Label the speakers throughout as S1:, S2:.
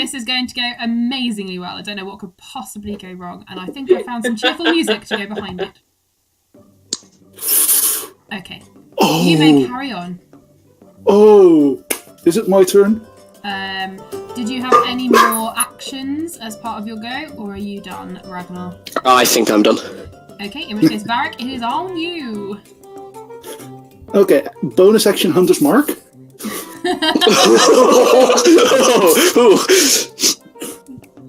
S1: this is going to go amazingly well. I don't know what could possibly go wrong, and I think I found some cheerful music to go behind it. Okay. Oh. You may carry on.
S2: Oh, is it my turn?
S1: Did you have any more actions as part of your go, or are you done, Ragnar?
S3: I think I'm done.
S1: Okay, in which case, Varic, it is on you.
S2: Okay, bonus action Hunter's Mark.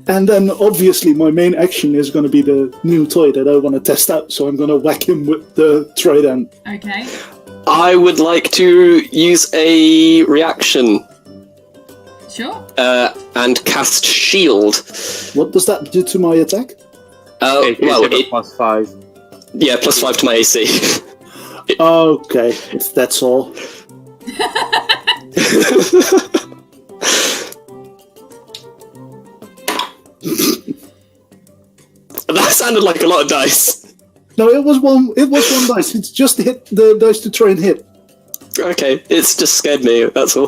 S2: And then obviously my main action is going to be the new toy that I want to test out, so I'm going to whack him with the trident.
S1: Okay.
S3: I would like to use a reaction.
S1: Sure.
S3: And cast Shield.
S2: What does that do to my attack?
S3: Well, it,
S4: +5.
S3: Yeah, +5 to my AC.
S2: Okay, if that's all.
S3: That sounded like a lot of dice.
S2: No, it was one dice. It's just hit the dice to try and hit.
S3: Okay, it's just scared me, that's all.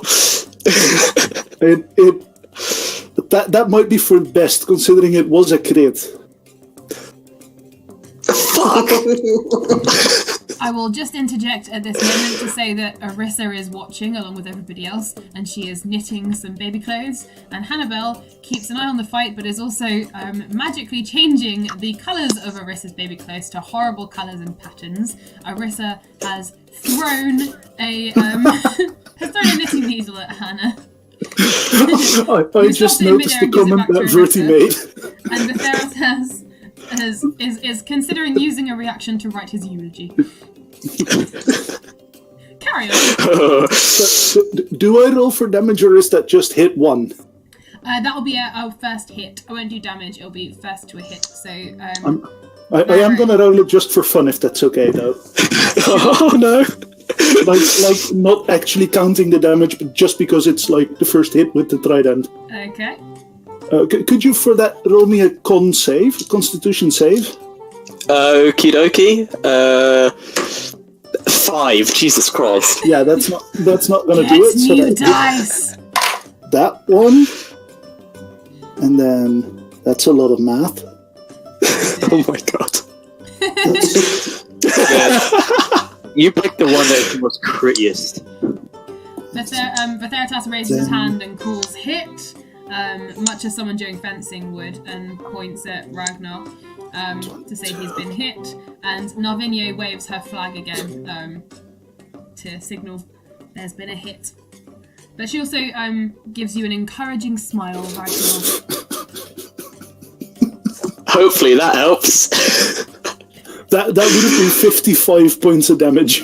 S2: That might be for the best, considering it was a crit.
S3: Fuck!
S1: I will just interject at this moment to say that Arissa is watching along with everybody else, and she is knitting some baby clothes, and Hannabel keeps an eye on the fight but is also magically changing the colours of Arissa's baby clothes to horrible colours and patterns. Arissa has thrown a knitting needle at Hannah.
S2: I just noticed the comment that Verti made.
S1: And Vertharitas is considering using a reaction to write his eulogy. Carry on.
S2: Do I roll for damage, or is that just hit one?
S1: That will be a first hit. I won't do damage. It'll be first to a hit. So
S2: I am gonna roll it just for fun, if that's okay, though.
S3: Oh no!
S2: like not actually counting the damage, but just because it's like the first hit with the trident.
S1: Okay.
S2: Could you, for that, roll me a Constitution save?
S3: Okie dokie. 5. Jesus Christ.
S2: Yeah, that's not gonna do it.
S1: So new dice.
S2: That one, and then that's a lot of math.
S3: Oh my god.
S4: You picked the one that was crittiest.
S1: Vertharitas raises his hand and calls hit. Much as someone doing fencing would, and points at Ragnar to say he's been hit, and Narvinye waves her flag again to signal there's been a hit. But she also gives you an encouraging smile, Ragnar.
S3: Hopefully that helps.
S2: That would have been 55 points of damage.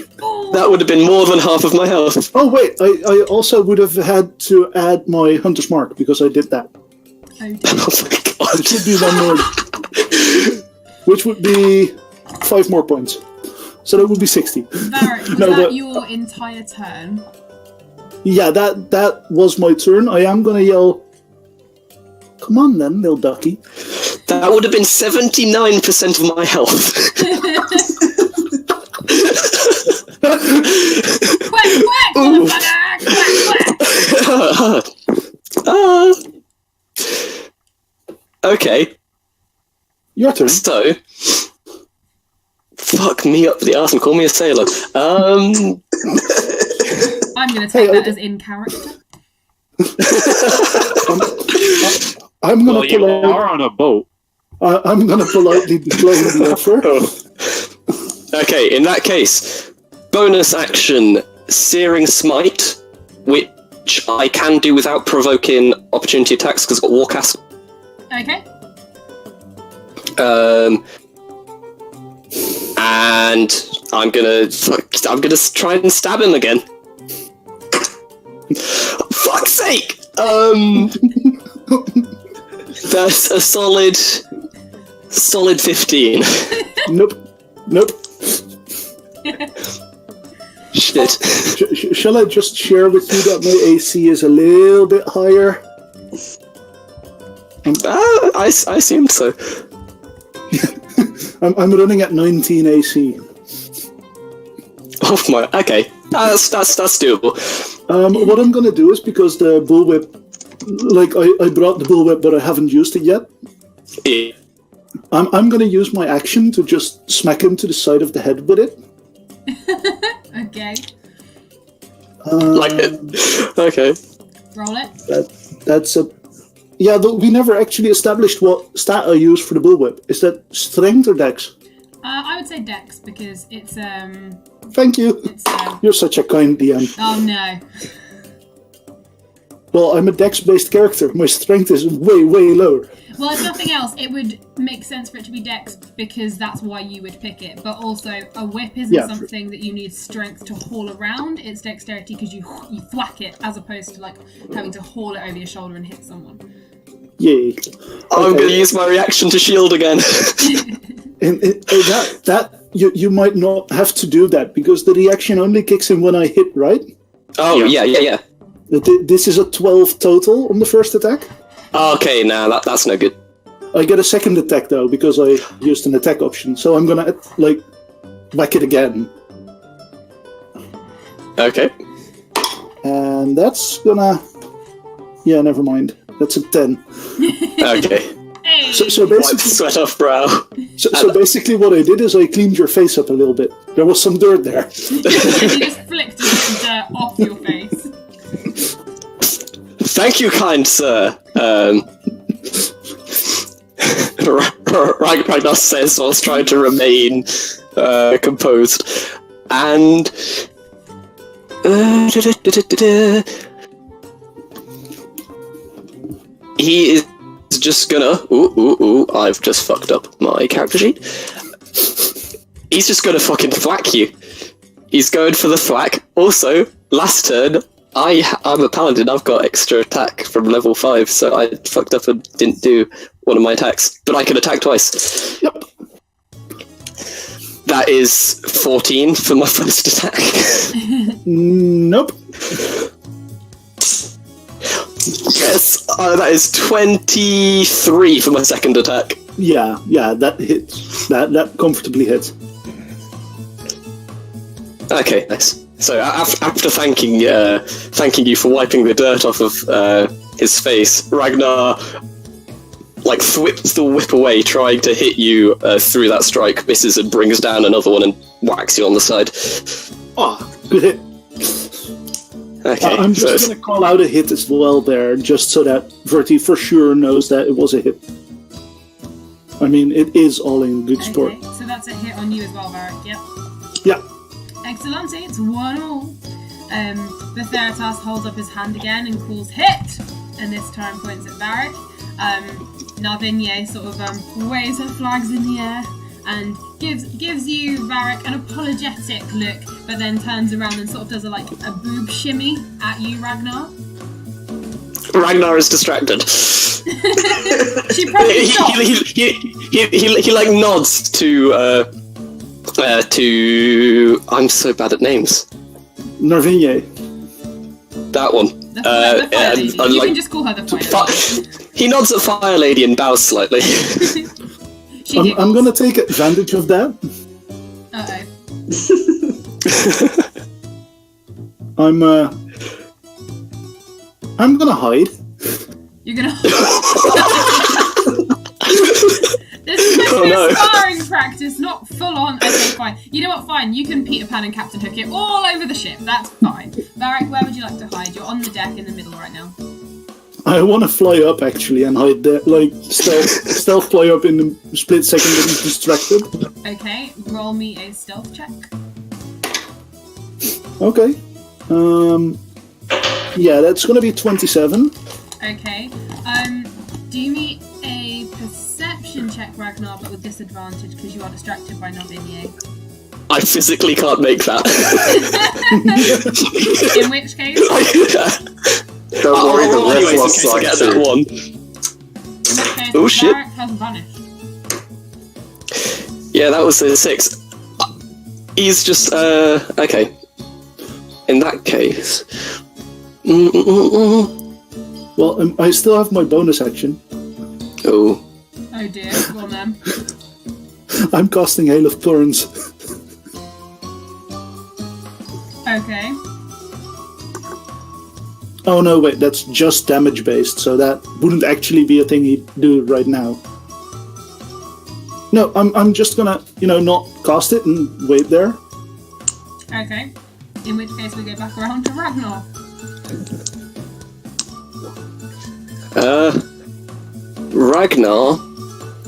S3: That would have been more than half of my health.
S2: Oh wait, I also would have had to add my Hunter's Mark, because I did that.
S1: Oh dear.
S3: Oh my god.
S2: Which would be one more. Which would be 5 more points. So that would be 60.
S1: Varic, was that your entire turn?
S2: Yeah, that was my turn. I am gonna yell, come on then, little ducky.
S3: That would have been 79% of my health.
S1: Quack, quack, motherfucker! Quack, quack!
S3: Okay.
S2: Your turn.
S3: So, fuck me up the arse and call me a sailor.
S1: I'm going to take that as in character.
S2: I'm going to
S4: you are on a boat.
S2: I'm going to politely decline the offer.
S3: Okay, in that case, bonus action, Searing Smite, which I can do without provoking opportunity attacks because I've got Warcast.
S1: Okay.
S3: And I'm gonna try and stab him again. Fuck's sake! That's a solid 15.
S2: Nope.
S3: Shit.
S2: Shall I just share with you that my AC is a little bit higher?
S3: I assumed so.
S2: I'm running at 19 AC.
S3: Oh my. Okay, that's doable.
S2: What I'm gonna do is, because the bullwhip like I brought the bullwhip, but I haven't used it yet.
S3: Yeah.
S2: I'm gonna use my action to just smack him to the side of the head with it.
S1: Okay.
S3: Like it. Okay.
S1: Roll it.
S2: That's a... Yeah, we never actually established what stat I use for the bullwhip. Is that strength or dex?
S1: I would say dex, because it's,
S2: Thank you.
S1: It's,
S2: You're such a kind DM.
S1: Oh, no.
S2: Well, I'm a dex-based character. My strength is way, way lower.
S1: Well, if nothing else, it would make sense for it to be dex, because that's why you would pick it. But also, a whip isn't something that you need strength to haul around. It's dexterity because you thwack it, as opposed to, like, having to haul it over your shoulder and hit someone.
S2: Yay.
S3: I'm going to use my reaction to shield again.
S2: You might not have to do that, because the reaction only kicks in when I hit, right?
S3: Oh, yeah.
S2: This is a 12 total on the first attack.
S3: Okay, nah, that's no good.
S2: I get a second attack, though, because I used an attack option. So I'm gonna, like, whack it again.
S3: Okay.
S2: And that's gonna... Yeah, never mind. That's a 10.
S3: Okay.
S1: Hey!
S2: So
S3: Wipe
S2: basically...
S3: sweat off brow.
S2: So basically what I did is I cleaned your face up a little bit. There was some dirt there.
S1: You just flicked a bit of dirt off your face.
S3: Thank you, kind sir. Ragnar says whilst trying to remain composed. And... he is just gonna... I've just fucked up my character sheet. He's just gonna fucking thwack you. He's going for the thwack. Also, last turn, I'm a paladin, I've got extra attack from level 5, so I fucked up and didn't do one of my attacks. But I can attack twice.
S2: Yep.
S3: That is 14 for my first attack.
S2: Nope.
S3: Yes, that is 23 for my second attack.
S2: Yeah, that hits. That comfortably hits.
S3: Okay, nice. So after thanking you for wiping the dirt off of his face, Ragnar like whips the whip away, trying to hit you through that strike, misses and brings down another one and whacks you on the side.
S2: Oh, good hit.
S3: Okay,
S2: I'm just going to call out a hit as well there, just so that Verti for sure knows that it was a hit. I mean, it is all in good sport.
S1: Okay, so that's a hit on you as well, Varic, yep.
S2: Yeah.
S1: Excellent, it's 1-1. Vertharitas holds up his hand again and calls hit, and this time points at Varic. Narvinye sort of waves her flags in the air and gives you, Varic, an apologetic look, but then turns around and sort of does a boob shimmy at you, Ragnar.
S3: Ragnar is distracted.
S1: She probably stopped.
S3: He like nods to I'm so bad at names.
S2: Narvinye.
S3: That one.
S1: The fire lady. You can just call her the fire lady.
S3: He nods at Fire Lady and bows slightly.
S2: I'm gonna take advantage of that.
S1: Uh-oh.
S2: I'm gonna hide.
S1: You're gonna... This is meant to be a sparring practice, not full on. Okay, fine. You know what? Fine. You can Peter Pan and Captain Hook it all over the ship. That's fine. Varic, where would you like to hide? You're on the deck in the middle right now.
S2: I want to fly up actually and hide there, like stealth fly up in the split second that he's distracted.
S1: Okay, roll me a stealth check.
S2: Okay. Yeah, that's gonna be 27.
S1: Okay. Do me a perception check, Ragnar, but with disadvantage because you are distracted by Narvinye.
S3: I physically can't make that.
S1: In which case?
S4: Don't worry, the rest
S3: anyways,
S4: was
S3: in case I get that one.
S1: In which case,
S3: Oh, shit.
S1: Varic has vanished.
S3: Yeah, that was a 6. He's just, okay. In that case...
S2: Well, I still have my bonus action.
S3: Oh.
S1: Oh dear, go on then.
S2: I'm casting Hail of Thorns.
S1: Okay.
S2: Oh no, wait, that's just damage based, so that wouldn't actually be a thing he'd do right now. No, I'm just gonna, not cast it and wait there.
S1: Okay. In which case we go back around to Ragnar.
S3: Ragnar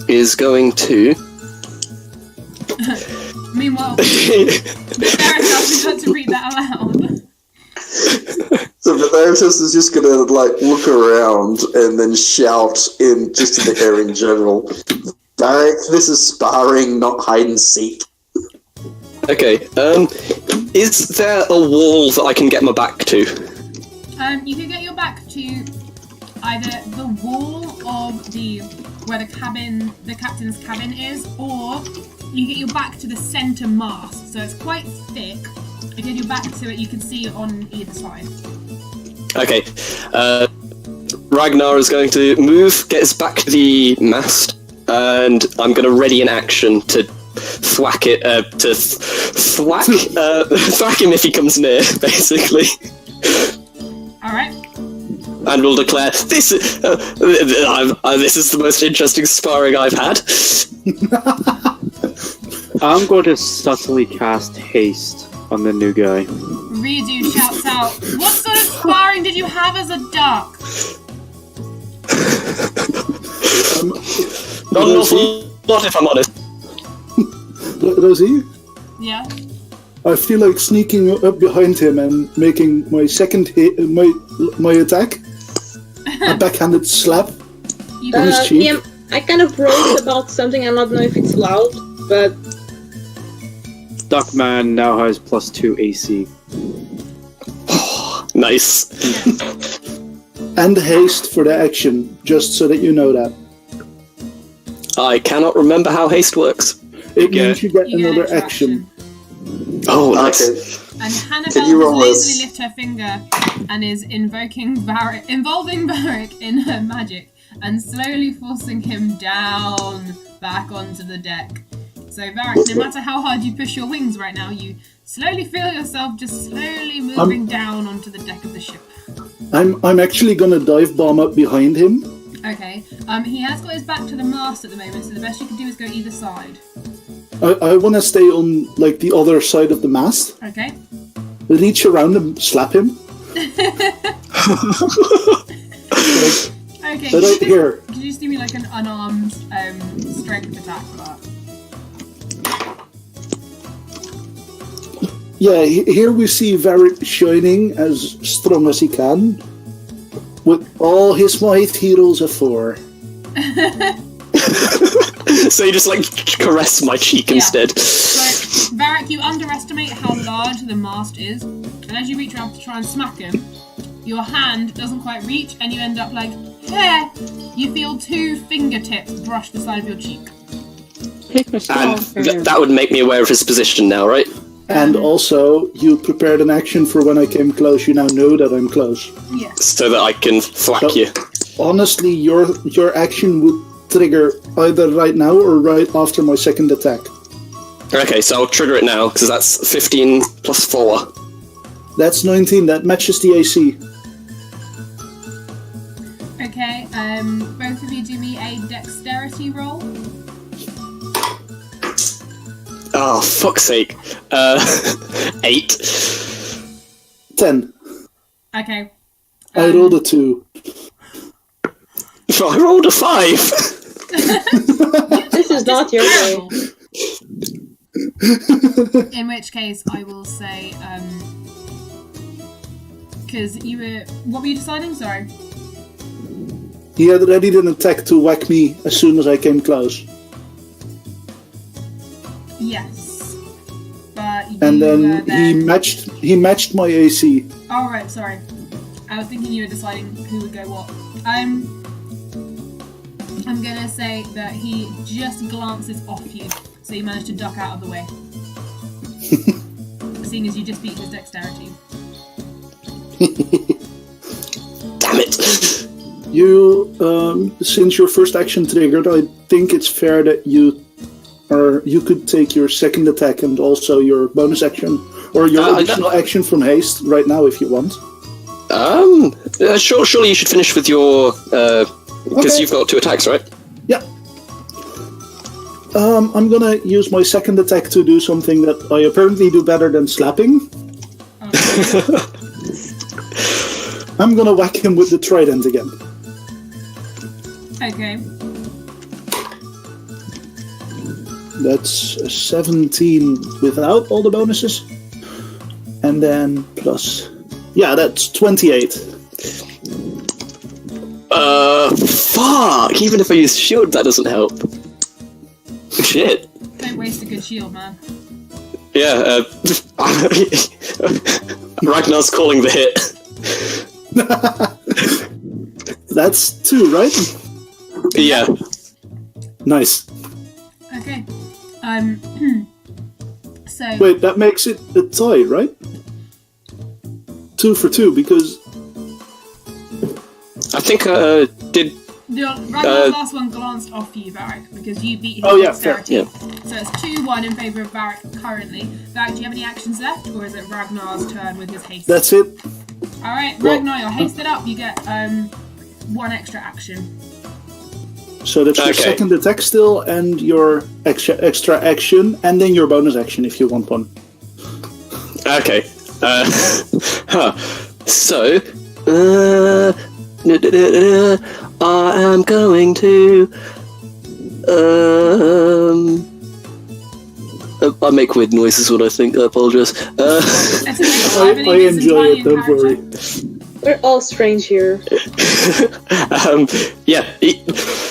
S3: is going to...
S1: Meanwhile, Vertharitas had to read that aloud.
S5: So Vertharitas is just gonna look around and then shout in the air in general. Varic, this is sparring, not hide and seek.
S3: Okay, is there a wall that I can get my back to?
S1: You can get your back to either the wall of where the captain's cabin is, or you get your back to the center mast. So it's quite thick. If you get your back to it, you can see it on either side.
S3: Okay, Ragnar is going to move, get his back to the mast, and I'm going to ready an action to thwack it, thwack him if he comes near, basically.
S1: Alright.
S3: And we'll declare, this is the most interesting sparring I've had.
S4: I'm going to subtly cast haste on the new guy.
S1: Reedoo shouts out, "What sort of sparring did you have as a duck?"
S3: Not an awful lot, if I'm honest.
S2: Rosie?
S1: Yeah.
S2: I feel like sneaking up behind him and making my second hit, my attack, a backhanded slap on his cheek.
S6: Yeah, I kind of wrote about something, I don't know if it's loud, but...
S4: Duckman now has +2 AC.
S3: Nice.
S2: And haste for the action, just so that you know that.
S3: I cannot remember how haste works.
S2: It means you get
S1: You
S2: another
S1: get
S2: action.
S3: Oh, nice.
S5: Okay.
S1: And Hannabel
S5: Can you
S1: has
S5: roll
S1: lazily
S5: this?
S1: lift her finger and is involving Varic in her magic and slowly forcing him down back onto the deck. So Varic, no matter how hard you push your wings right now, you slowly feel yourself just slowly moving down onto the deck of the ship.
S2: I'm actually gonna dive bomb up behind him.
S1: Okay. He has got his back to the mast at the moment, so the best you can do is go either side.
S2: I want to stay on the other side of the mast.
S1: Okay.
S2: Reach around and slap him.
S1: Okay.
S2: Right here.
S1: Could you just do me an unarmed strength attack for that?
S2: Yeah, here we see Varic shining as strong as he can. With all his might, he rolls a 4.
S3: So you just caress my cheek instead.
S1: So, Varic, you underestimate how large the mast is, and as you reach out to try and smack him, your hand doesn't quite reach, and you end up hair! You feel 2 fingertips brush the side of your cheek.
S3: And that would make me aware of his position now, right?
S2: And also, you prepared an action for when I came close. You now know that I'm close.
S1: Yes.
S3: So that I can thwack you.
S2: Honestly, your action would trigger either right now or right after my second attack.
S3: Okay, so I'll trigger it now, because that's 15 plus 4.
S2: That's 19. That matches the AC.
S1: Okay, both of you do me a dexterity roll.
S3: Oh, fuck's sake. 8.
S2: 10.
S1: Okay.
S2: I rolled a 2.
S3: I rolled a 5.
S6: This is not your day.
S1: In which case, I will say, because you were... What were you deciding? Sorry.
S2: He had readied an attack to whack me as soon as I came close.
S1: Yes. But you
S2: And then he matched my AC.
S1: Oh, right, sorry. I was thinking you were deciding who would go what. I'm gonna say that he just glances off you, so you managed to duck out of the way. Seeing as you just beat his dexterity.
S3: Damn it.
S2: You, since your first action triggered, I think it's fair that you could take your second attack and also your bonus action, or your additional action from haste right now if you want.
S3: Surely you should finish with your because you've got 2 attacks, right?
S2: Yeah. I'm gonna use my second attack to do something that I apparently do better than slapping. I'm gonna whack him with the trident again.
S1: Okay.
S2: That's a 17 without all the bonuses. And then plus... Yeah, that's 28.
S3: Fuck! Even if I use shield, that doesn't help. Shit.
S1: Don't waste a good shield, man.
S3: Yeah, Ragnar's calling the hit.
S2: That's 2, right?
S3: Yeah.
S2: Nice.
S1: Okay. So...
S2: Wait, that makes it a tie, right? 2 for 2, because...
S3: I think, did...
S1: Ragnar's last one glanced off you, Varic, because you beat his dexterity.
S3: Yeah.
S1: So it's 2-1 in favour of Varic currently. Varic, do you have any actions left, or is it Ragnar's turn with his haste?
S2: That's it.
S1: Alright, Ragnar, you're hasted up. You get 1 extra action.
S2: So that's your second attack still, and your extra action, and then your bonus action if you want one.
S3: Okay. So, I am going to. I make weird noises when I think. I apologise.
S2: I enjoy it. Don't worry.
S6: We're all strange here.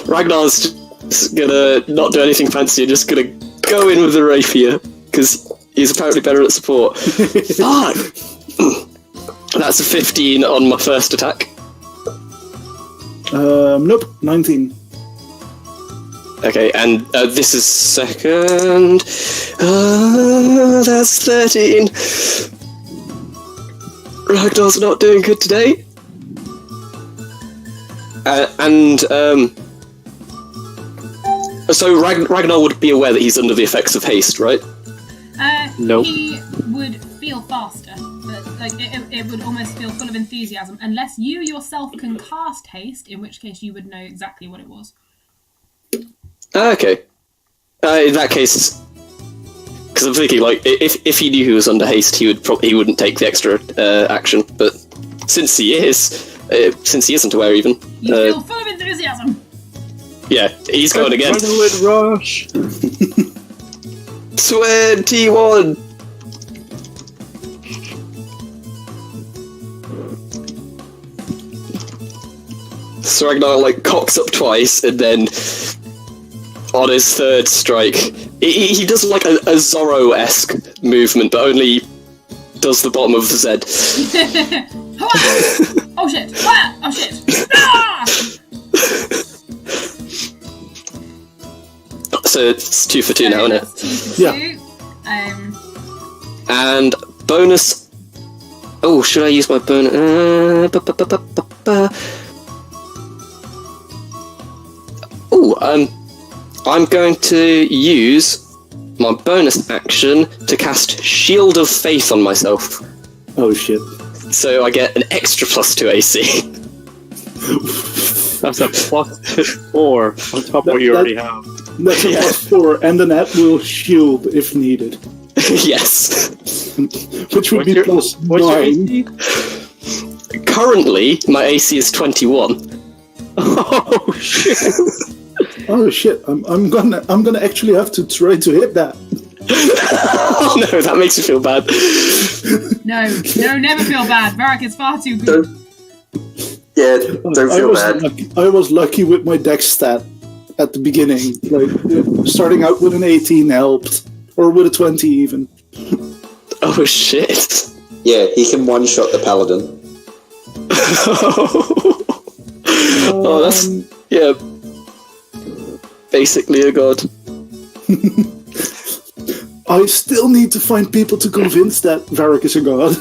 S3: Ragnar's just gonna not do anything fancy. Just gonna go in with the rapier because he's apparently better at support. Fuck. That's a 15 on my first attack.
S2: Nope, 19.
S3: Okay, and this is second. That's 13. Ragnar's not doing good today. So Ragnar would be aware that he's under the effects of haste, right?
S4: Nope.
S1: He would feel faster, but it would almost feel full of enthusiasm, unless you yourself can cast haste, in which case you would know exactly what it was.
S3: Okay. In that case, because I'm thinking, like, if he knew he was under haste, he wouldn't take the extra action. But since he isn't aware even,
S1: you feel full of enthusiasm.
S3: Yeah, he's going again.
S4: Adrenaline rush.
S3: 21. So Ragnar cocks up twice, and then on his third strike, he does a Zorro-esque movement, but only does the bottom of the Z.
S1: Oh shit! Oh shit! Ah!
S3: So it's 2 for 2 now, isn't it?
S1: That's 2 for 2.
S3: And bonus. Oh, should I use my bonus? I'm going to use my bonus action to cast Shield of Faith on myself.
S2: Oh shit.
S3: So I get an extra +2 AC.
S4: That's a +4 on top of what you already have.
S2: That's a +4, and then that will shield if needed.
S3: Yes.
S2: Which would be +9.
S3: Currently, my AC is 21.
S4: Oh shit!
S2: Oh shit! I'm gonna actually have to try to hit that.
S3: Oh no, that makes me feel bad.
S1: No, never feel bad. Varic is far too good.
S5: Don't feel bad.
S2: I was lucky with my dex stat at the beginning. Starting out with an 18 helped, or with a 20 even.
S3: Oh shit!
S5: Yeah, he can one-shot the paladin.
S3: Oh, that's basically a god.
S2: I still need to find people to convince that Varic is a god.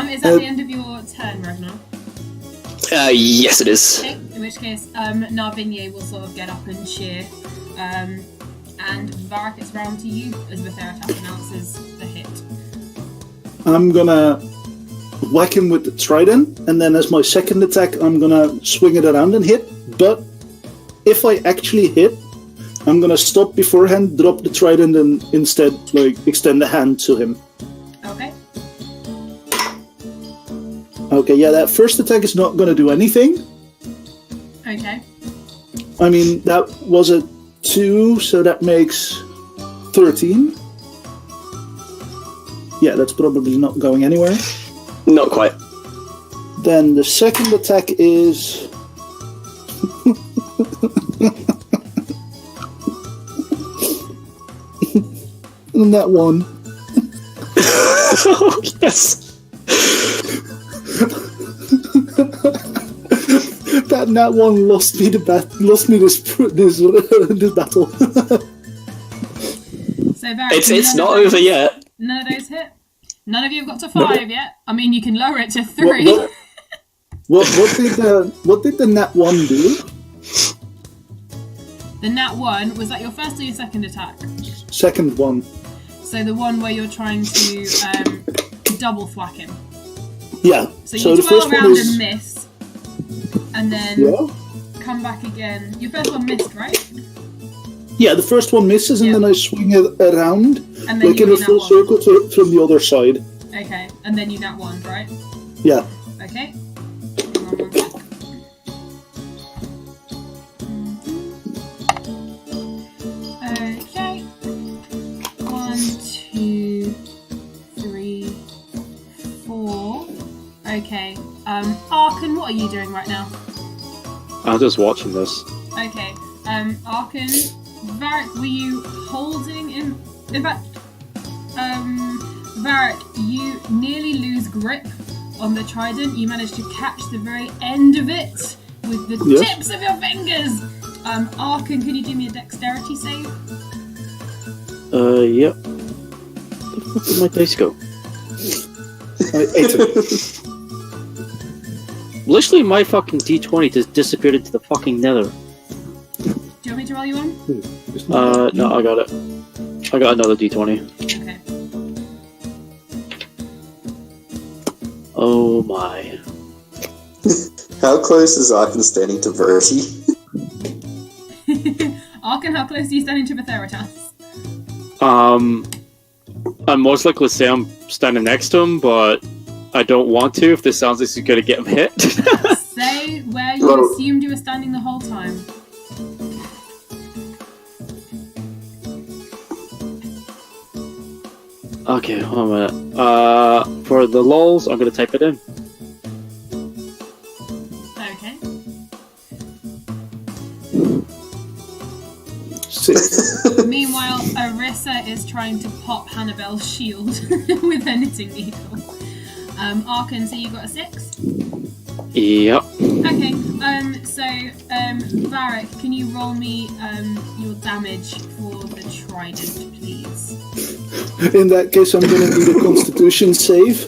S1: Is that the end of your turn, Ragnar?
S3: Yes, it is.
S1: Okay, in which case, Narvinye will sort of get up and cheer. And Varic, it's round to you as Vertharitas announces the hit.
S2: I'm gonna whack him with the trident, and then as my second attack, I'm gonna swing it around and hit. But if I actually hit, I'm gonna stop beforehand, drop the trident, and instead, extend the hand to him.
S1: Okay.
S2: Okay, yeah, that first attack is not gonna do anything.
S1: Okay.
S2: I mean, that was a 2, so that makes 13. Yeah, that's probably not going anywhere.
S3: Not quite.
S2: Then the second attack is... and that one.
S3: Oh, yes.
S2: that one lost me this battle.
S1: So Varic,
S3: It's not over yet.
S1: None of those hit. None of you have got to 5 yet. I mean, you can lower it to 3.
S2: What did the nat 1 do?
S1: The nat 1, was that your first or your second attack?
S2: Second one.
S1: So the one where you're trying to double thwack him.
S2: Yeah.
S1: So you
S2: the
S1: twirl
S2: first one
S1: around
S2: is...
S1: and miss, and then come back again. Your first one missed, right?
S2: Yeah, the first one misses, and then I swing it around,
S1: And then you
S2: in a
S1: do
S2: full
S1: nat
S2: circle from the other side.
S1: Okay, and then you nat 1, right?
S2: Yeah.
S1: Okay. Hang on one sec. Okay. 1, 2, 3, 4. Okay. Arken, what are you doing right now?
S4: I'm just watching this.
S1: Okay. Arken, Varic, were you holding in fact, Varic, you nearly lose grip on the trident. You managed to catch the very end of it with the tips of your fingers. Arken, can you do me a dexterity save?
S4: Yep. Where the fuck did my dice go?
S2: I ate it.
S4: Literally, my fucking D20 just disappeared into the fucking nether.
S1: Do you want me to roll you one?
S4: No, I got it. I got another D20.
S1: Okay.
S4: Oh my.
S5: How close is Arken standing to Verti?
S1: Arken, how close are you standing to Vertharitas?
S4: I'm most likely to say I'm standing next to him, but I don't want to if this sounds like he's gonna get him hit.
S1: Say where you assumed you were standing the whole time.
S4: Okay, hold on a minute. For the lulz, I'm gonna type it in.
S1: Okay.
S2: 6.
S1: Meanwhile, Arissa is trying to pop Hannabel's shield with her knitting needle. Arken, so you got a 6?
S4: Yep.
S1: Okay, Varic, can you roll me your damage for the trident, please?
S2: In that case, I'm going to need a Constitution save.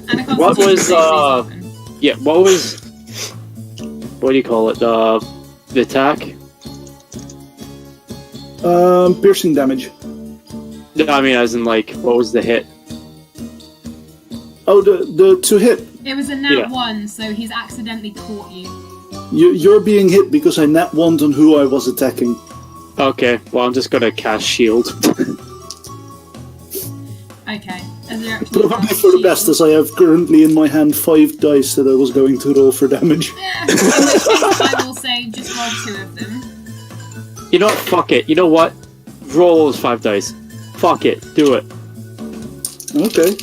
S1: And a
S4: What
S1: Constitution
S4: was,
S1: save, please, Arken.
S4: Yeah, what was... What do you call it? The attack?
S2: Piercing damage.
S4: No, I mean, as in, like, what was the hit?
S2: Oh, the to hit.
S1: It was a nat 1, so he's accidentally caught you.
S2: You're being hit because I nat 1'd on who I was attacking.
S4: Okay, well, I'm just gonna cast shield.
S1: Okay. As you're actually
S2: Probably
S1: cast
S2: for the
S1: shield.
S2: best, as I have currently in my hand 5 dice that I was going to roll for damage.
S1: Yeah, in which case I will say just roll 2 of them.
S4: You know what? Fuck it. You know what? Roll those 5 dice. Fuck it. Do it.
S2: Okay.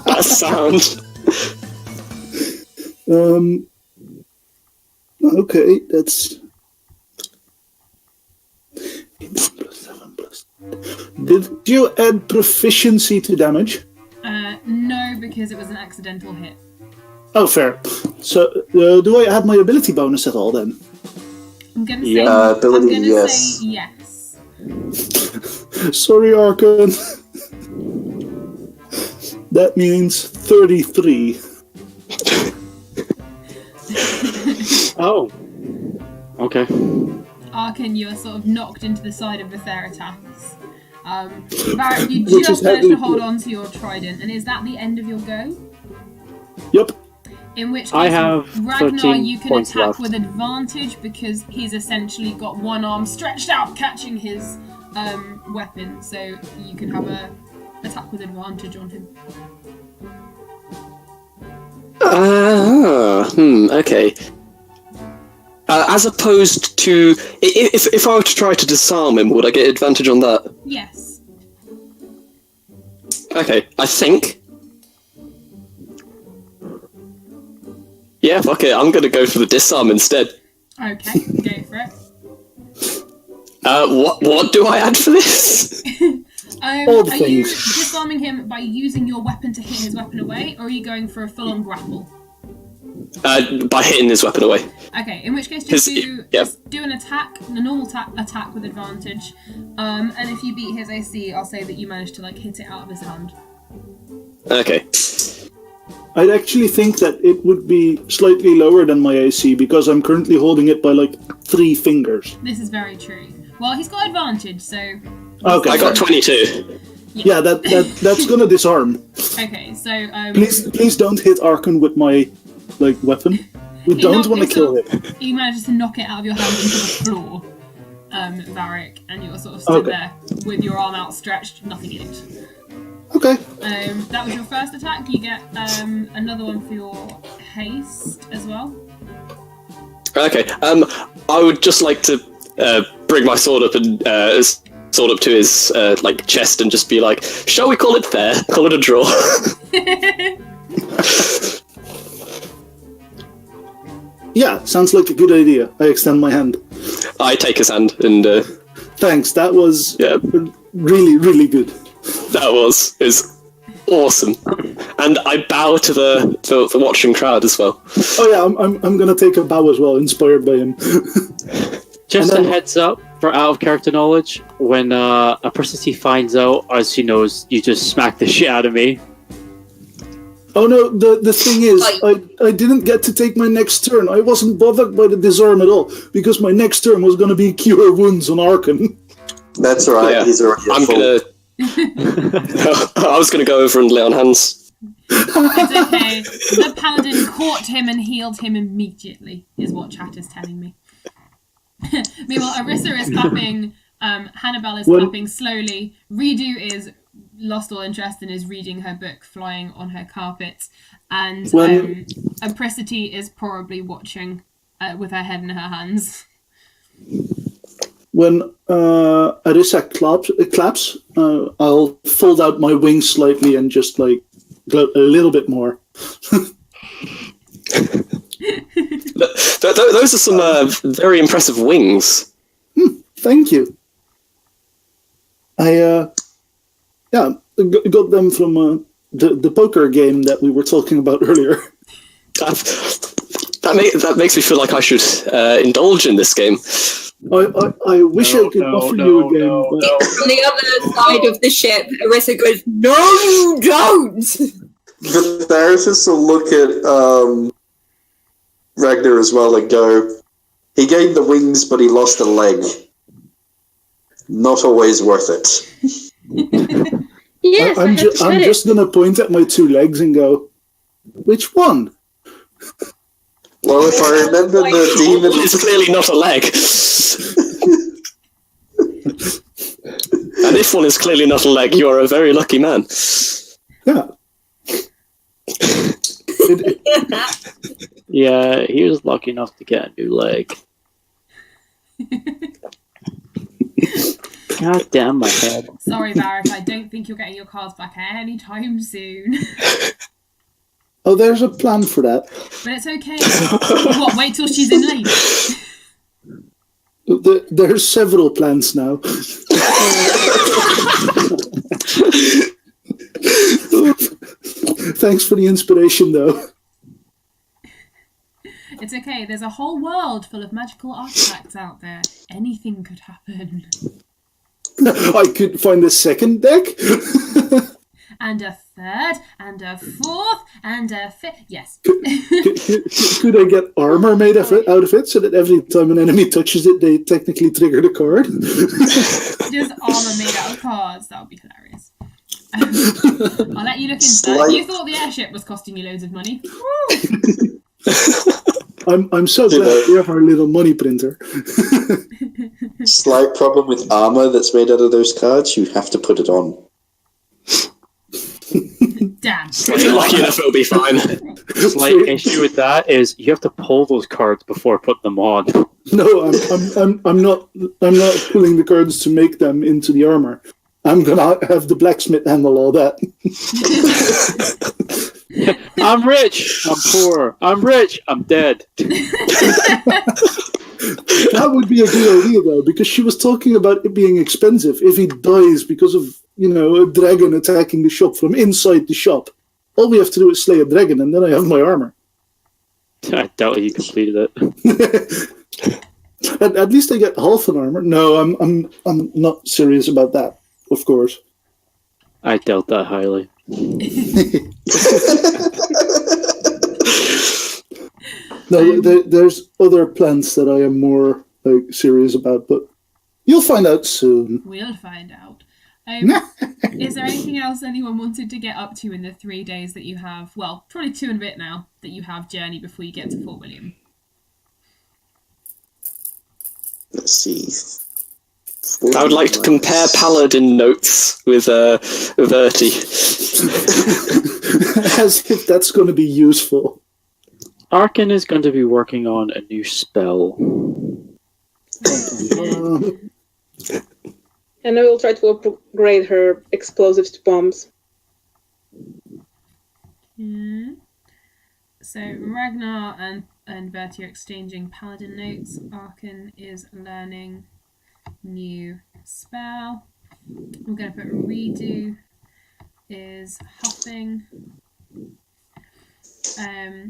S3: That sound.
S2: Okay, that's... 7 plus... Did you add proficiency to damage?
S1: No, because it was an accidental hit.
S2: Oh, fair. So, do I add my ability bonus at all, then?
S1: I'm gonna say,
S4: Yeah.
S5: Ability,
S1: I'm gonna
S5: yes.
S1: say yes.
S2: Sorry, Arken. That means 33.
S4: Oh. Okay.
S1: Arken, you are sort of knocked into the side of Vertharitas. Varic, you just managed to hold on to your trident, and is that the end of your go?
S2: Yep.
S1: In which case,
S4: I have
S1: Ragnar,
S4: 13
S1: you can
S4: points
S1: attack
S4: left.
S1: with advantage because he's essentially got one arm stretched out catching his weapon, so you can have a attack with advantage on him.
S3: Okay. As opposed to... If I were to try to disarm him, would I get advantage on that?
S1: Yes.
S3: Okay, I think... Yeah, fuck it, I'm gonna go for the disarm instead.
S1: Okay, go for it.
S3: What do I add for this?
S2: All the
S1: are you
S2: things.
S1: disarming him by using your weapon to hit his weapon away, or are you going for a full-on grapple?
S3: By hitting his weapon away.
S1: Okay, in which case just do an attack, a normal attack with advantage, and if you beat his AC, I'll say that you managed to hit it out of his hand.
S3: Okay.
S2: I'd actually think that it would be slightly lower than my AC because I'm currently holding it by 3 fingers.
S1: This is very true. Well, he's got advantage, so...
S2: Okay.
S3: I got 22.
S2: Yeah, that's gonna disarm.
S1: Okay, so...
S2: Please don't hit Arken with my weapon. We don't want to kill him.
S1: He manages to knock it out of your hand into the floor, Varic, and you're sort of stood there with your arm outstretched, nothing in it.
S2: Okay.
S1: That was your first attack. You get another one for your haste as well.
S3: Okay. I would just like to bring my sword up and sword up to his chest and just be like, "Shall we call it fair? Call it a draw."
S2: Yeah, sounds like a good idea. I extend my hand.
S3: I take his hand and.
S2: Thanks. That was
S3: Yeah.
S2: really, really good.
S3: That was awesome, and I bow to the watching crowd as well.
S2: Oh yeah, I'm gonna take a bow as well, inspired by him.
S4: Just a heads up for out of character knowledge, when Appricity finds out, as she knows, you just smack the shit out of me.
S2: Oh no, the thing is, I didn't get to take my next turn. I wasn't bothered by the disarm at all, because my next turn was gonna be Cure Wounds on Arken.
S5: That's right,
S3: Yeah.
S5: he's already
S3: I'm gonna. I was gonna go over and lay on hands.
S1: It's okay. The paladin caught him and healed him immediately, is what chat is telling me. Meanwhile, Arissa is clapping, Hannabel is clapping slowly, Reedoo is lost all interest and is reading her book flying on her carpet, and Appricity is probably watching with her head in her hands.
S2: When Arissa claps, I'll fold out my wings slightly and just gloat a little bit more.
S3: Those are some very impressive wings.
S2: Thank you. I got them from the poker game that we were talking about earlier.
S3: That makes me feel like I should indulge in this game.
S2: I wish I could offer you a game. But...
S7: From the other side of the ship, Arissa goes, "No, you don't!"
S5: The therapist will look at Ragnar as well and go, "He gained the wings, but he lost a leg. Not always worth it."
S6: Yes,
S2: I'm just going to point at my 2 legs and go, "Which one?"
S5: Well, if I remember the demon...
S3: It's clearly not a leg. And if one is clearly not a leg, you are a very lucky man.
S2: Yeah.
S4: Yeah, he was lucky enough to get a new leg. God damn my head.
S1: Sorry, Varic, I don't think you're getting your cards back anytime soon.
S2: Oh, there's a plan for that.
S1: But it's okay. What, wait till she's in lane?
S2: There's several plans now. Thanks for the inspiration, though.
S1: It's okay, there's a whole world full of magical artifacts out there. Anything could happen.
S2: I could find a second deck.
S1: and a third, and a fourth, and a fifth. Yes.
S2: Could I get armor made out of it so that every time an enemy touches it, they technically trigger the card?
S1: Just armor made out of cards. That would be hilarious. I'll let you look into that. You thought the airship was costing you loads of money.
S2: I'm so glad we have our little money printer.
S5: Slight problem with armor that's made out of those cards, you have to put it on.
S1: Damn.
S3: If you're lucky enough, it'll be fine.
S4: Slight issue with that is you have to pull those cards before putting them on.
S2: No, I'm not pulling the cards to make them into the armor. I'm gonna have the blacksmith handle all that.
S4: I'm rich. I'm poor. I'm rich. I'm dead.
S2: That would be a good idea, though, because she was talking about it being expensive. If he dies because of, a dragon attacking the shop from inside the shop, all we have to do is slay a dragon, and then I have my armor.
S4: I doubt you completed it.
S2: At least I get half an armor. No, I'm not serious about that. Of course.
S4: I doubt that highly.
S2: No, there's other plans that I am more serious about, but you'll find out soon.
S1: We'll find out. Is there anything else anyone wanted to get up to in the 3 days that you have? Well, probably 2 and a bit now that you have journey before you get to Fort William.
S5: Let's see.
S3: I would like to compare Paladin notes with Verti.
S2: As if that's going to be useful.
S4: Arken is going to be working on a new spell.
S6: And I will try to upgrade her explosives to bombs.
S1: Yeah. So Ragnar and Verti are exchanging paladin notes. Arken is learning new spell. I'm going to put Reedoo is huffing.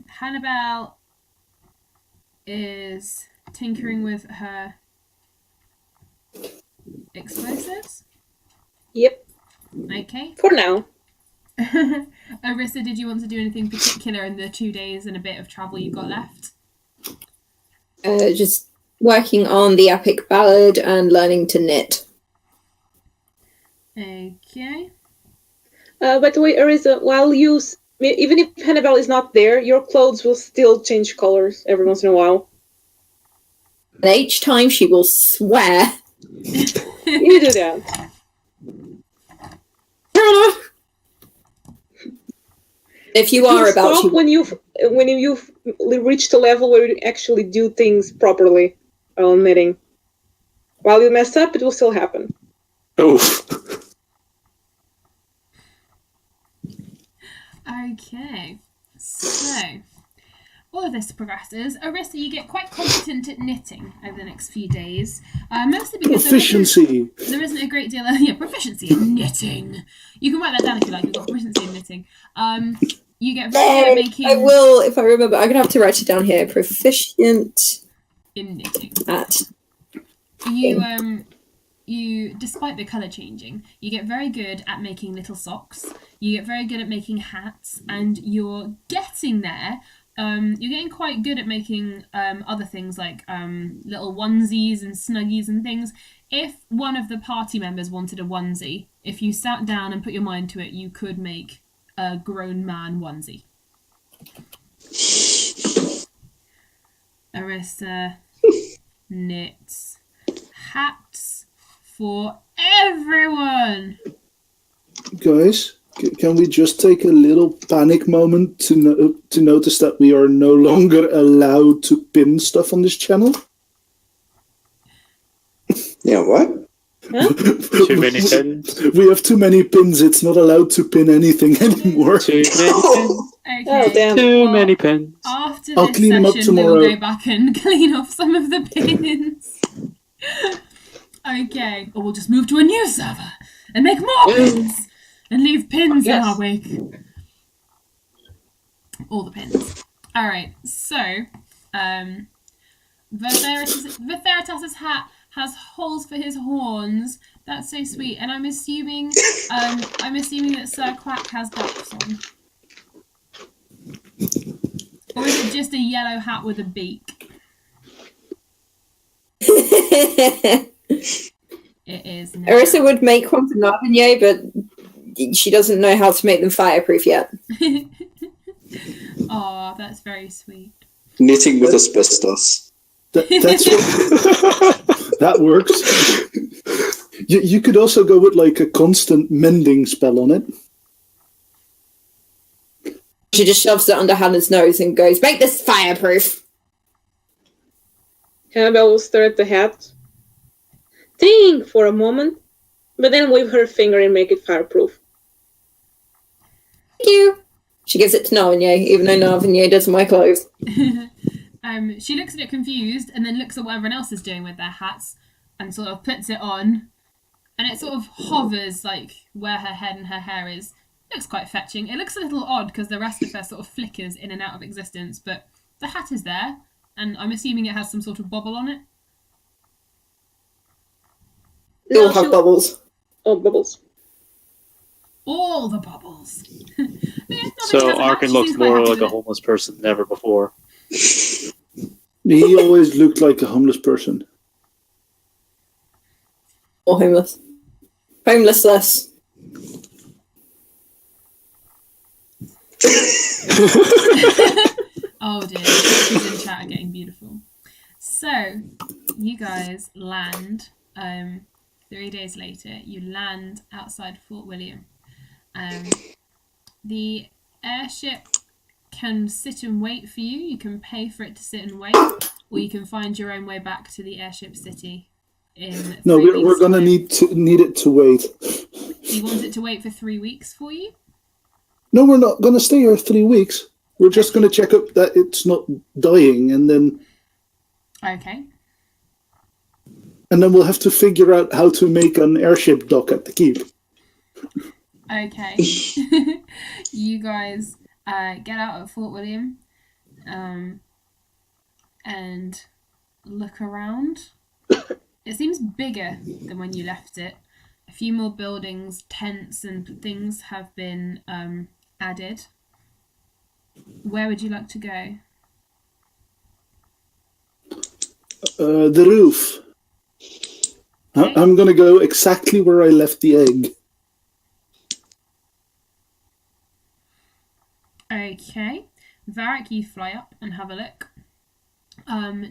S1: Hannabel is tinkering with her explosives.
S6: Yep.
S1: Okay.
S6: For now.
S1: Arissa, did you want to do anything particular in the 2 days and a bit of travel you've got left?
S7: Just working on the epic ballad and learning to knit.
S1: Okay.
S6: By the way, Arissa, even if Hannabel is not there, your clothes will still change colors every once in a while.
S7: And each time she will swear.
S6: You do that.
S7: If you are about
S6: stop
S7: to...
S6: when you've reached a level where you actually do things properly while knitting. While you mess up, it will still happen.
S3: Oof.
S1: Okay, so all of this progresses. Arissa, you get quite competent at knitting over the next few days, mostly because
S2: Proficiency.
S1: There isn't a great deal of proficiency in knitting. You can write that down if you like. You've got proficiency in knitting. You get very good at making.
S7: I will, if I remember. I'm gonna have to write it down here. Proficient
S1: in knitting.
S7: At
S1: you, despite the colour changing, you get very good at making little socks. You get very good at making hats, and you're getting there. You're getting quite good at making other things like little onesies and snuggies and things. If one of the party members wanted a onesie, if you sat down and put your mind to it, you could make a grown man onesie. Arissa knits hats for everyone.
S2: Guys, can we just take a little panic moment to notice that we are no longer allowed to pin stuff on this channel?
S5: Yeah, what?
S6: Huh?
S4: Too many pins.
S2: We have too many pins. It's not allowed to pin anything anymore.
S4: Too many pins.
S1: Okay.
S6: Oh, damn.
S4: Too many pins.
S1: After
S2: I'll
S1: this
S2: clean them up
S1: session, we
S2: tomorrow.
S1: will go back and clean off some of the pins. Okay. Or we'll just move to a new server and make more pins and leave pins in our wake. All the pins. Alright, so Vertharitas' hat has holes for his horns That's so sweet. And I'm assuming that Sir Quack has bucks on. Or is it just a yellow hat with a beak? It is. No.
S7: Arissa would make one for Narvinye, but she doesn't know how to make them fireproof yet.
S1: Oh, that's very sweet.
S5: Knitting with asbestos.
S2: That's what, that works. You could also go with like a constant mending spell on it.
S7: She just shoves it under Hannah's nose and goes, "Make this fireproof."
S6: Hannabel will stare at the hat, think for a moment, but then wave her finger and make it fireproof.
S7: Thank you. She gives it to Narvinye, even though Narvinye doesn't wear clothes.
S1: She looks at it confused and then looks at what everyone else is doing with their hats and sort of puts it on. And it sort of hovers like where her head and her hair is. It looks quite fetching. It looks a little odd because the rest of her sort of flickers in and out of existence, but the hat is there, and I'm assuming it has some sort of bobble on it.
S7: They all have bubbles.
S6: Oh, bubbles.
S1: All the bubbles.
S4: So Arken looks more like a homeless person than ever before.
S2: He always looked like a homeless person.
S7: Or homeless. Homelessless.
S1: Oh dear, she's in chat getting beautiful. So, you guys land, 3 days later, you land outside Fort William. The airship can sit and wait for you. You can pay for it to sit and wait, or you can find your own way back to the airship city.
S2: No, we're going to need it to wait.
S1: You want it to wait for 3 weeks for you?
S2: No, we're not going to stay here 3 weeks. We're just going to check up that it's not dying, and then...
S1: Okay.
S2: And then we'll have to figure out how to make an airship dock at the keep.
S1: Okay. You guys get out of Fort William and look around. It seems bigger than when you left it. A few more buildings, tents and things have been added. Where would you like to go?
S2: The roof. Okay. I'm going to go exactly where I left the egg.
S1: Okay. Varic, you fly up and have a look.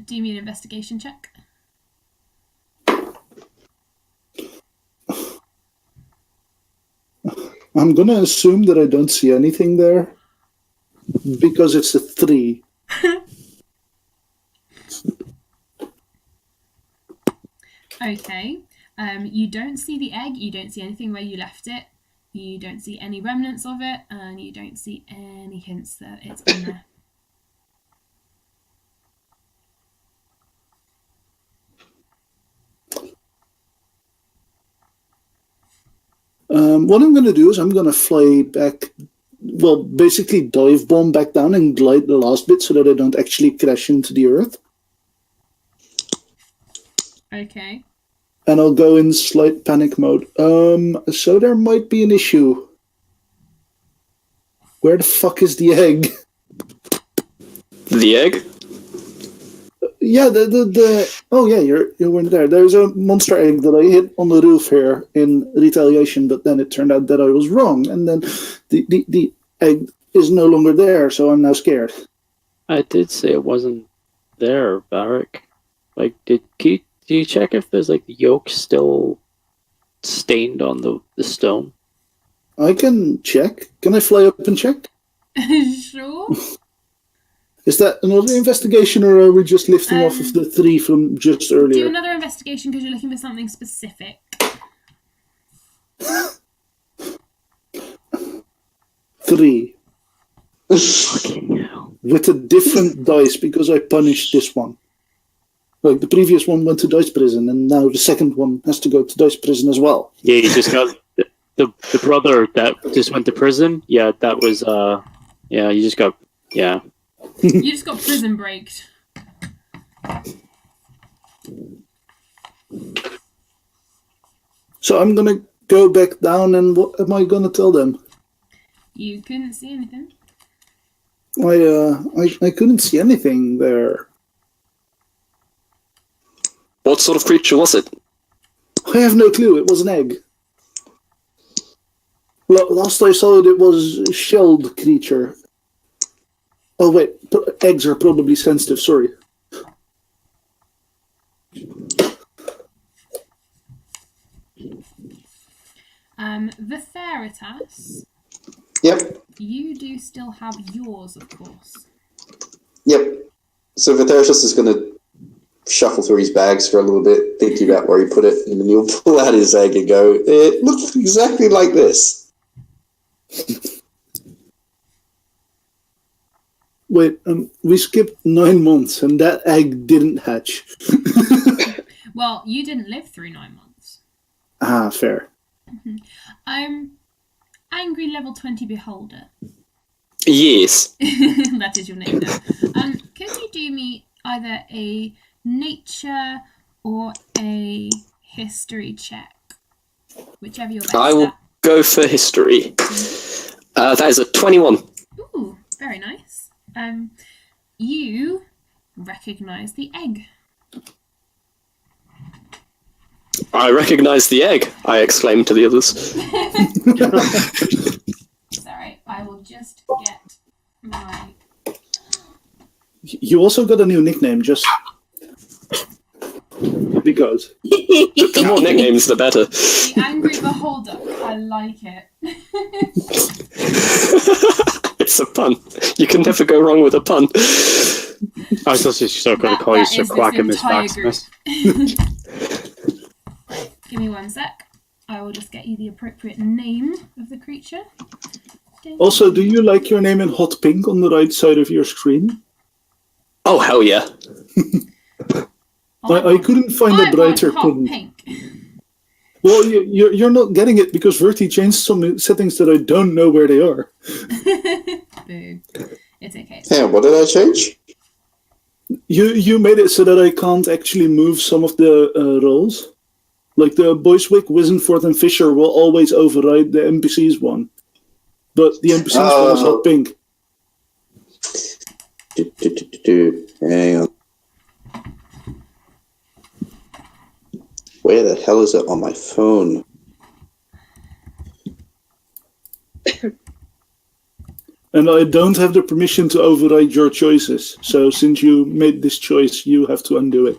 S1: Do me an investigation check.
S2: I'm going to assume that I don't see anything there because it's a 3.
S1: Okay. You don't see the egg, you don't see anything where you left it, you don't see any remnants of it, and you don't see any hints that it's in there.
S2: What I'm going to do is I'm going to fly back, well, basically dive bomb back down and glide the last bit so that I don't actually crash into the earth.
S1: Okay.
S2: And I'll go in slight panic mode. So there might be an issue. Where the fuck is the egg?
S3: The egg?
S2: Yeah, oh yeah, you weren't there. There's a monster egg that I hit on the roof here in retaliation, but then it turned out that I was wrong, and then the egg is no longer there, so I'm now scared.
S4: I did say it wasn't there, Varic. Like, do you check if there's like the yolk still stained on the stone?
S2: I can check. Can I fly up and check?
S1: Sure.
S2: Is that another investigation, or are we just lifting off of the 3 from just earlier?
S1: Do another investigation because you're looking for something specific.
S2: 3.
S4: Fucking hell.
S2: With a different dice because I punished this one. Like the previous one went to dice prison, and now the second one has to go to dice prison as well.
S4: Yeah, you just got the brother that just went to prison. Yeah, that was yeah, you just got
S1: You just got prison breaked.
S2: So I'm gonna go back down, and what am I gonna tell them?
S1: You couldn't see anything.
S2: I couldn't see anything there.
S3: What sort of creature was it?
S2: I have no clue. It was an egg. Last I saw it, it was a shelled creature. Oh wait, eggs are probably sensitive. Sorry.
S1: Vertharitas.
S5: Yep.
S1: You do still have yours, of course.
S5: Yep. So Vertharitas is going to shuffle through his bags for a little bit, thinking about where he put it, and then he'll pull out his egg and go, it looks exactly like this.
S2: Wait, we skipped 9 months, and that egg didn't hatch.
S1: Well, you didn't live through 9 months.
S2: Ah, fair.
S1: Angry level 20 beholder.
S3: Yes.
S1: That is your name now. Could you do me either a nature or a history check? Whichever you're best
S3: I will go for history. That is a 21.
S1: Ooh, very nice. You recognise the egg.
S3: I recognise the egg, I exclaimed to the others.
S1: Sorry, I will just get my...
S2: You also got a new nickname, just because.
S3: The more nicknames, the better.
S1: The Angry Beholder. I like it.
S3: It's a pun. You can never go wrong with a pun.
S4: I was also still going to call you Sir Quackimus Maximus.
S1: Give me 1 sec. I will just get you the appropriate name of the creature.
S2: Also, do you like your name in hot pink on the right side of your screen?
S3: Oh, hell yeah.
S2: I couldn't find a brighter pink. Well, you're not getting it because Verti changed some settings that I don't know where they are.
S1: Boo. It's okay.
S5: Hey, what did I change?
S2: You made it so that I can't actually move some of the roles. Like the Boyswick, Wizenford, and Fisher will always override the NPC's one. But the NPC's one is hot pink.
S5: Hang on. Where the hell is it on my phone?
S2: And I don't have the permission to override your choices. So since you made this choice, you have to undo it.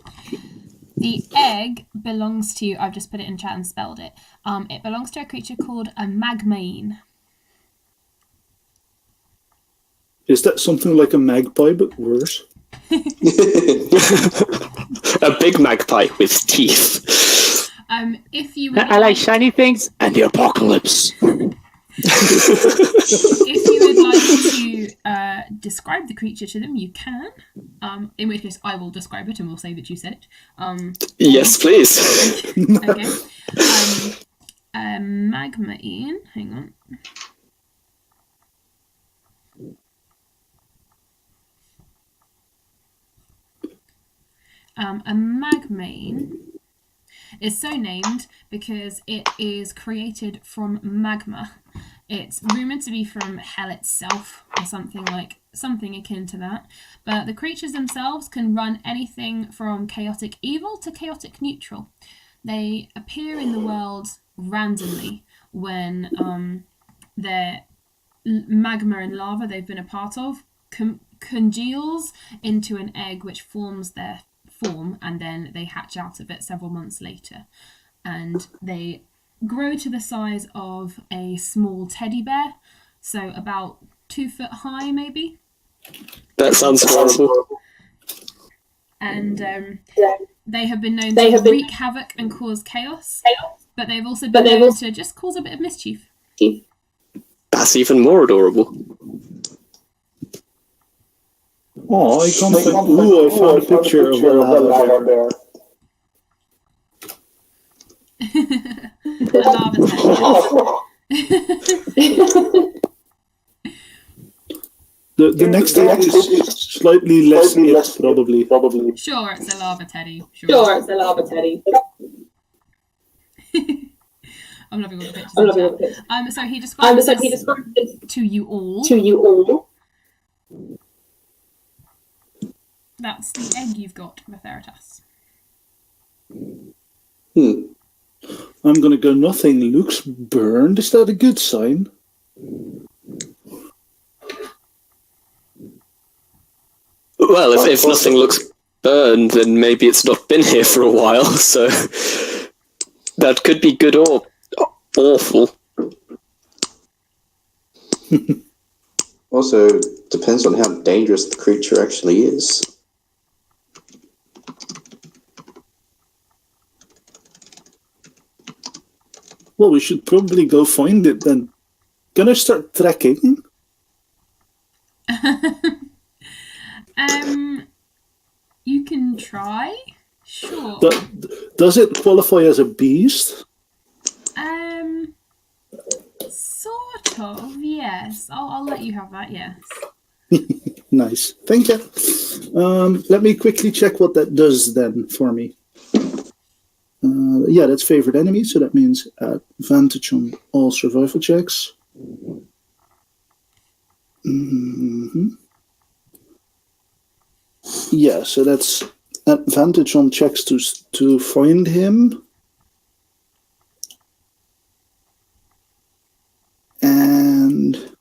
S1: The egg belongs to... I've just put it in chat and spelled it. It belongs to a creature called a magmane.
S2: Is that something like a magpie, but worse?
S3: A big magpie with teeth.
S1: If you would
S4: I like shiny things and the apocalypse.
S1: If you would like to describe the creature to them, you can. In which case, I will describe it and we'll say that you said it.
S3: Yes, please.
S1: Okay. Magmane. Hang on. A magmane is so named because it is created from magma. It's rumoured to be from hell itself or something akin to that. But the creatures themselves can run anything from chaotic evil to chaotic neutral. They appear in the world randomly when their magma and lava they've been a part of congeals into an egg which forms their form, and then they hatch out of it several months later. And they grow to the size of a small teddy bear, so about 2 foot high maybe.
S3: That sounds horrible.
S1: And they have been known to wreak havoc and cause chaos, but they've also been known to just cause a bit of mischief.
S3: That's even more adorable.
S2: Oh, I can't think. Ooh, I found a picture of a lava bear.
S1: A lava
S2: The next thing is slightly less it, probably.
S1: Sure, it's a lava teddy.
S7: Sure, it's a lava teddy.
S1: I'm loving all the pictures. So he describes this to you all. That's the egg you've got, Vertharitas.
S2: I'm gonna go. Nothing looks burned. Is that a good sign?
S3: Well, if nothing looks burned, then maybe it's not been here for a while, so that could be good or awful.
S5: Also, depends on how dangerous the creature actually is.
S2: Well, we should probably go find it then. Gonna start trekking?
S1: You can try. Sure.
S2: Does it qualify as a beast?
S1: Sort of, yes. I'll let you have that, yes.
S2: Nice. Thank you. Let me quickly check what that does then for me. Yeah, that's favorite enemy, so that means advantage on all survival checks. Yeah, so that's advantage on checks to find him. And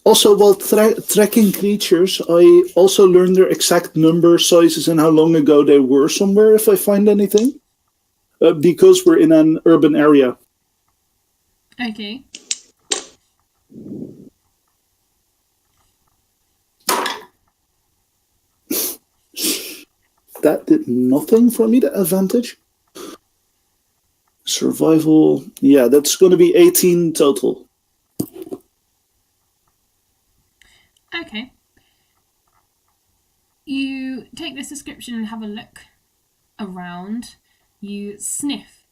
S2: also, while tracking creatures, I also learned their exact number, sizes, and how long ago they were somewhere if I find anything. Because we're in an urban area.
S1: Okay.
S2: That did nothing for me, the advantage. Survival, yeah, that's going to be 18 total.
S1: Okay. You take this description and have a look around. You sniff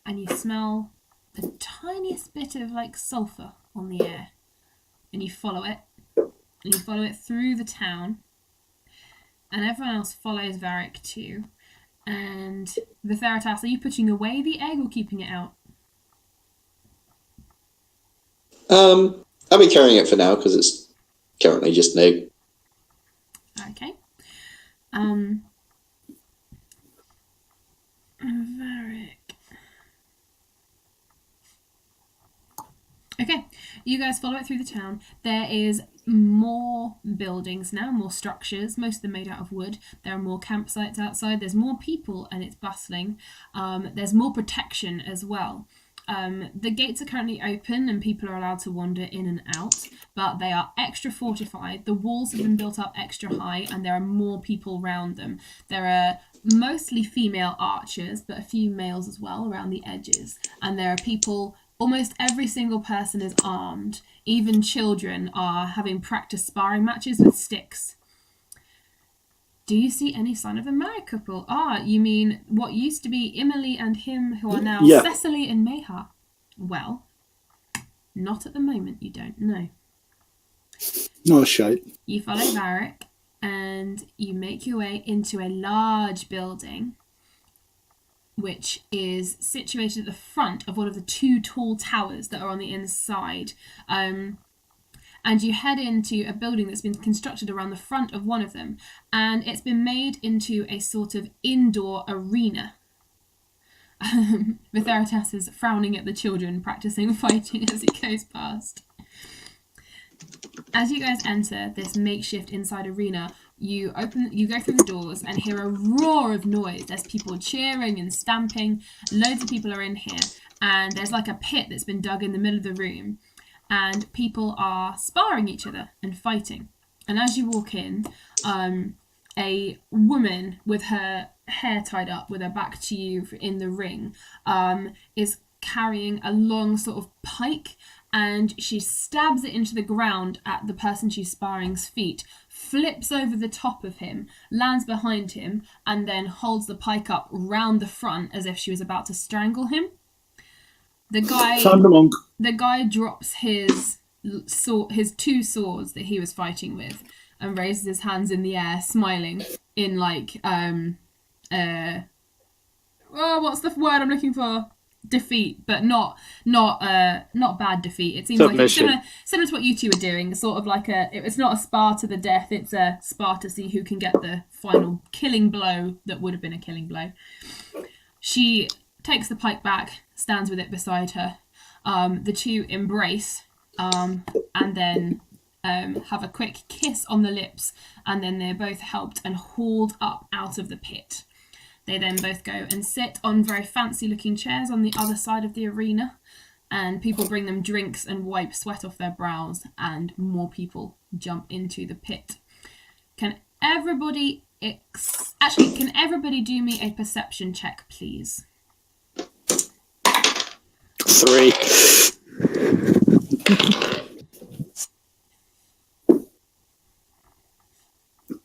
S1: and you smell the tiniest bit of like sulfur on the air. And you follow it. And you follow it through the town. And everyone else follows Varic too. And Vertharitas, are you putting away the egg or keeping it out?
S5: I'll be carrying it for now because it's currently just an egg.
S1: Okay. Varic. Okay, you guys follow it through the town. There is more buildings now, more structures, most of them made out of wood. There are more campsites outside. There's more people and it's bustling. There's more protection as well. The gates are currently open and people are allowed to wander in and out, but they are extra fortified. The walls have been built up extra high and there are more people around them. There are mostly female archers, but a few males as well around the edges. And there are people, almost every single person is armed. Even children are having practice sparring matches with sticks. Do you see any sign of a married couple? You mean what used to be Emily and him, who are now Cecily and Mayha? Well, not at the moment, you don't know.
S2: No shite.
S1: You follow Varic and you make your way into a large building which is situated at the front of one of the two tall towers that are on the inside. And you head into a building that's been constructed around the front of one of them, and it's been made into a sort of indoor arena. Vertharitas is frowning at the children practicing fighting as he goes past. As you guys enter this makeshift inside arena, you go through the doors and hear a roar of noise. There's people cheering and stamping. Loads of people are in here, and there's like a pit that's been dug in the middle of the room, and people are sparring each other and fighting. And as you walk in, a woman with her hair tied up with her back to you in the ring is carrying a long sort of pike, and she stabs it into the ground at the person she's sparring's feet, flips over the top of him, lands behind him, and then holds the pike up round the front as if she was about to strangle him. The guy drops his two swords that he was fighting with and raises his hands in the air, smiling in like what's the word I'm looking for? defeat, but not bad defeat. It seems like it's
S4: Submission.
S1: similar to what you two are doing. Sort of like it's not a spar to the death. It's a spar to see who can get the final killing blow that would have been a killing blow. She takes the pike back, stands with it beside her. The two embrace, and then have a quick kiss on the lips, and then they're both helped and hauled up out of the pit. They then both go and sit on very fancy looking chairs on the other side of the arena, and people bring them drinks and wipe sweat off their brows, and more people jump into the pit. Can everybody can everybody do me a perception check, please?
S3: 3.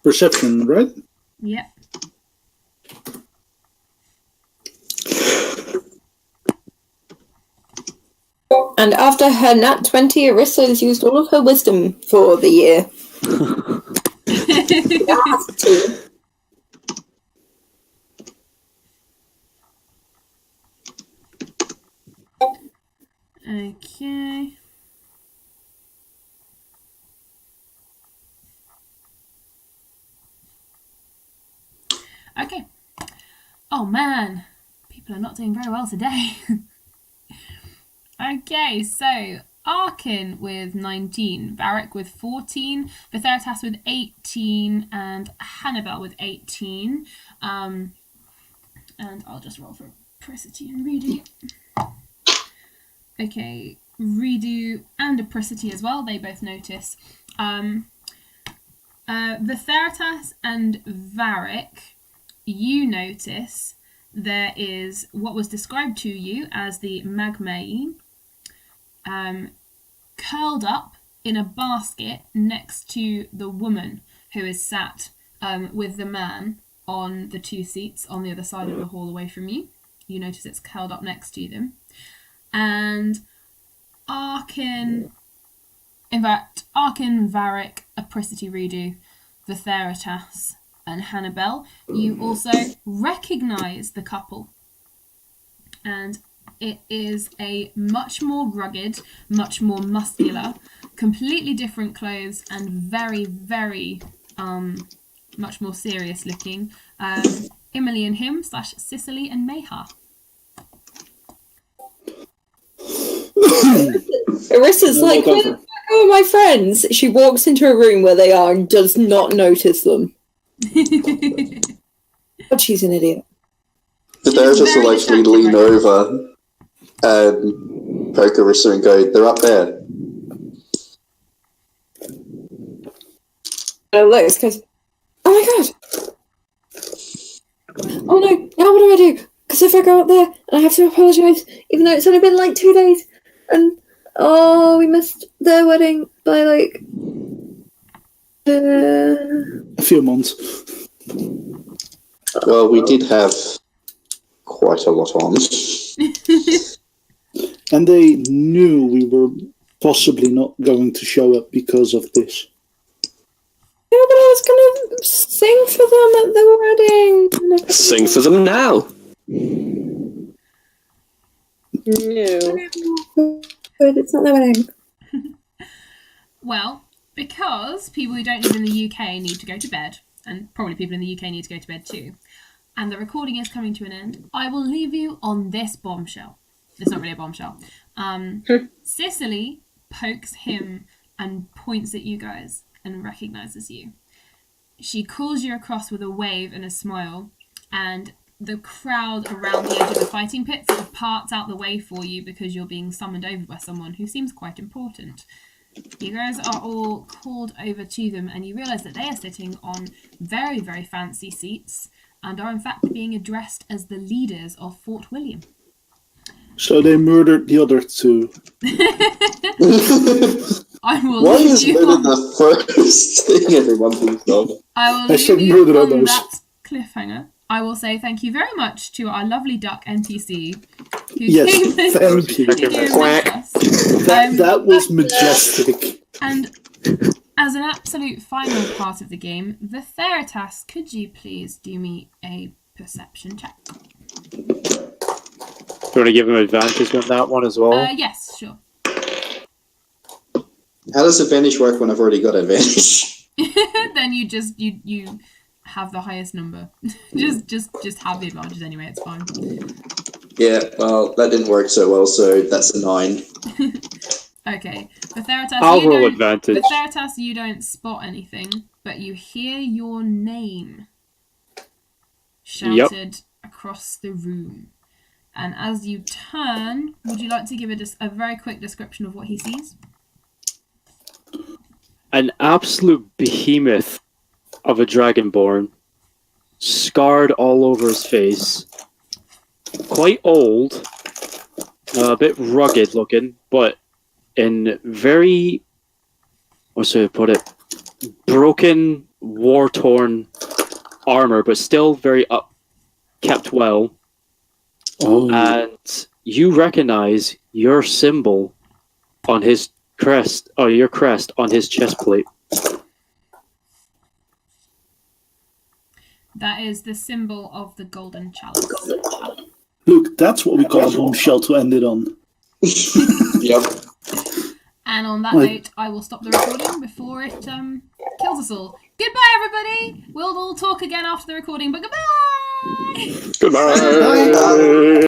S2: Perception, right?
S1: Yep.
S7: And after her nat 20, Arissa has used all of her wisdom for the year. Has to.
S1: Okay. Okay. Oh man, people are not doing very well today. Okay, so Arken with 19, Varic with 14, Vertharitas with 18, and Hannabel with 18. And I'll just roll for Appricity and Reedoo. Okay, Reedoo and Appricity as well, they both notice. Vertharitas and Varic, you notice there is what was described to you as the Magmaine, curled up in a basket next to the woman who is sat with the man on the 2 seats on the other side of the hall away from you. You notice it's curled up next to them. And Arken, Varic, Appricity, Reedoo, Vertharitas, and Hannabel, you also recognise the couple. And it is a much more rugged, much more muscular, completely different clothes, and very, very much more serious looking Emily and him / Cicely and Mayha.
S7: Arissa's like, where the fuck are my friends? She walks into a room where they are and does not notice them. But she's an idiot.
S5: The Vertharitas will actually lean over and poke Arissa and go, they're up there.
S7: Lex goes, oh my god! Oh no, now what do I do? Because if I go up there and I have to apologise, even though it's only been like 2 days, and we missed their wedding by like
S2: A few months.
S5: Well, we did have quite a lot on.
S2: And they knew we were possibly not going to show up because of this.
S7: Yeah, but I was gonna sing for them at the wedding.
S3: Sing for them now.
S6: No.
S7: But it's not their wedding.
S1: Well, because people who don't live in the UK need to go to bed, and probably people in the UK need to go to bed too, and the recording is coming to an end, I will leave you on this bombshell. It's not really a bombshell. Cicely pokes him and points at you guys and recognises you. She calls you across with a wave and a smile, and the crowd around the edge of the fighting pit sort of parts out the way for you because you're being summoned over by someone who seems quite important. You guys are all called over to them, and you realise that they are sitting on very, very fancy seats and are in fact being addressed as the leaders of Fort William.
S2: So they murdered the other two.
S1: I will
S5: Why
S1: leave
S5: is
S1: you
S5: murder
S1: on,
S5: the first thing everyone thinks of?
S1: I will
S2: I said
S1: leave
S2: murder
S1: you
S2: on
S1: on
S2: those.
S1: that cliffhanger. I will say thank you very much to our lovely duck NPC who
S2: Yes,
S1: came in
S2: thank you.
S1: to do with
S3: Quack.
S1: us.
S2: That was majestic.
S1: And as an absolute final part of the game, Vertharitas, could you please do me a perception check?
S4: you want to give him advantage on that one as well?
S1: Yes, sure.
S5: How does advantage work when I've already got advantage?
S1: Then you just you have the highest number. just have the advantage anyway. It's fine.
S5: Yeah, well, that didn't work so well, so that's a 9.
S1: Okay, Vertharitas,
S4: I'll roll advantage.
S1: Vertharitas, you don't spot anything, but you hear your name shouted across the room. And as you turn, would you like to give a very quick description of what he sees?
S4: An absolute behemoth of a dragonborn, scarred all over his face, quite old, a bit rugged looking, but in very, what should I put it, broken, war-torn armor, but still very kept well.
S2: Oh.
S4: And you recognize your symbol on his crest, or your crest on his chest plate.
S1: That is the symbol of the golden chalice.
S2: Look, that's what we call a bombshell to end it on.
S5: Yep.
S1: And on that note, I will stop the recording before it kills us all. Goodbye, everybody! We'll all talk again after the recording, but goodbye!
S3: Goodbye.